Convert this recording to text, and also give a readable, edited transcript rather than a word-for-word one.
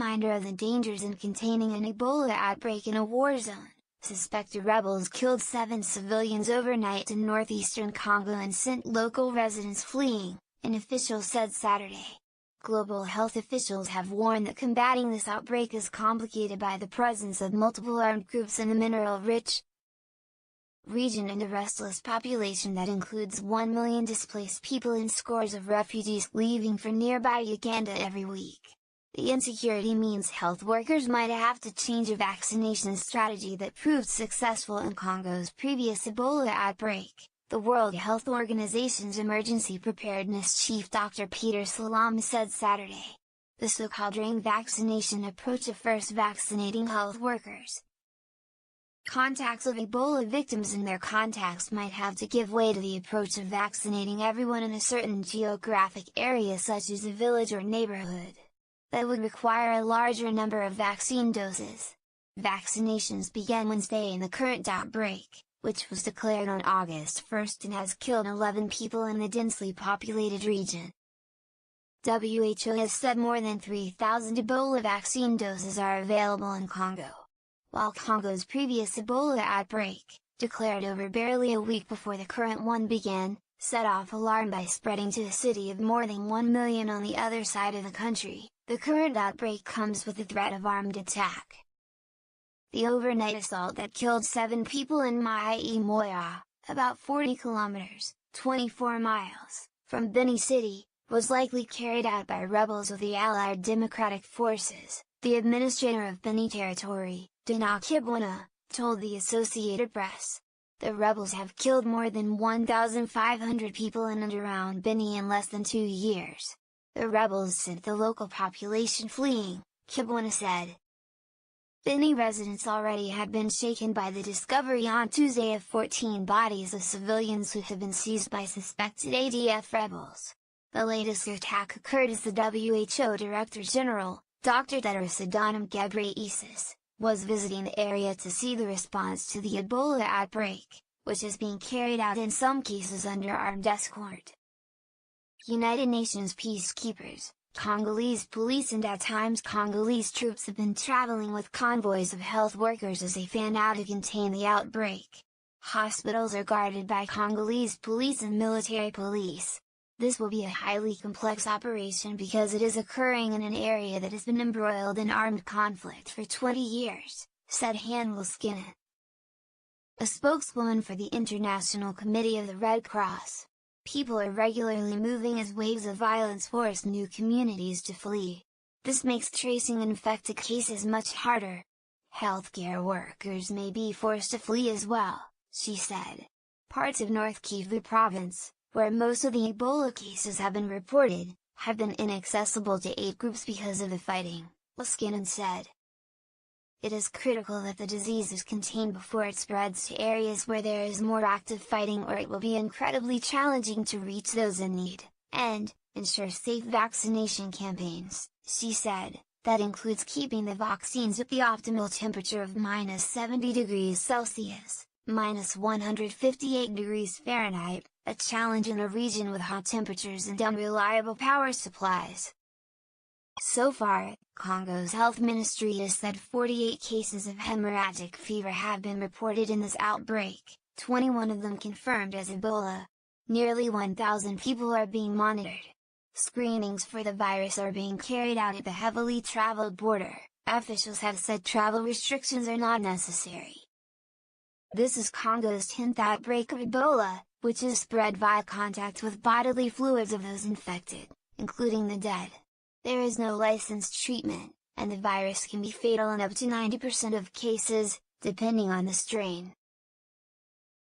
reminder of the dangers in containing an Ebola outbreak in a war zone. Suspected rebels killed 7 civilians overnight in northeastern Congo and sent local residents fleeing, an official said Saturday. Global health officials have warned that combating this outbreak is complicated by the presence of multiple armed groups in a mineral-rich region and a restless population that includes 1 million displaced people and scores of refugees leaving for nearby Uganda every week. The insecurity means health workers might have to change a vaccination strategy that proved successful in Congo's previous Ebola outbreak, the World Health Organization's emergency preparedness chief Dr. Peter Salama said Saturday. The so-called ring vaccination approach of first vaccinating health workers, contacts of Ebola victims and their contacts might have to give way to the approach of vaccinating everyone in a certain geographic area such as a village or neighborhood. That would require a larger number of vaccine doses. Vaccinations began Wednesday in the current outbreak, which was declared on August 1st and has killed 11 people in the densely populated region. WHO has said more than 3,000 Ebola vaccine doses are available in Congo. While Congo's previous Ebola outbreak, declared over barely a week before the current one began, set off alarm by spreading to a city of more than 1 million on the other side of the country, the current outbreak comes with the threat of armed attack. The overnight assault that killed 7 people in Mai Moya, about 40 kilometers, 24 miles, from Beni City, was likely carried out by rebels of the Allied Democratic Forces, the administrator of Beni Territory, Dana Kibwana, told the Associated Press. The rebels have killed more than 1,500 people in and around Beni in less than 2 years. The rebels sent the local population fleeing, Kibwana said. Beni residents already had been shaken by the discovery on Tuesday of 14 bodies of civilians who had been seized by suspected ADF rebels. The latest attack occurred as the WHO Director General, Dr. Tedros Adhanom Ghebreyesus, was visiting the area to see the response to the Ebola outbreak, which is being carried out in some cases under armed escort. United Nations peacekeepers, Congolese police and at times Congolese troops have been traveling with convoys of health workers as they fan out to contain the outbreak. Hospitals are guarded by Congolese police and military police. This will be a highly complex operation because it is occurring in an area that has been embroiled in armed conflict for 20 years, said Handel Skinner, a spokeswoman for the International Committee of the Red Cross. People are regularly moving as waves of violence force new communities to flee. This makes tracing infected cases much harder. Healthcare workers may be forced to flee as well, she said. Parts of North Kivu province, where most of the Ebola cases have been reported, have been inaccessible to aid groups because of the fighting, Liskinen said. It is critical that the disease is contained before it spreads to areas where there is more active fighting or it will be incredibly challenging to reach those in need, and ensure safe vaccination campaigns, she said, that includes keeping the vaccines at the optimal temperature of -70 degrees Celsius, -158 degrees Fahrenheit, a challenge in a region with hot temperatures and unreliable power supplies. So far, Congo's health ministry has said 48 cases of hemorrhagic fever have been reported in this outbreak, 21 of them confirmed as Ebola. Nearly 1,000 people are being monitored. Screenings for the virus are being carried out at the heavily traveled border. Officials have said travel restrictions are not necessary. This is Congo's 10th outbreak of Ebola, which is spread via contact with bodily fluids of those infected, including the dead. There is no licensed treatment, and the virus can be fatal in up to 90% of cases, depending on the strain.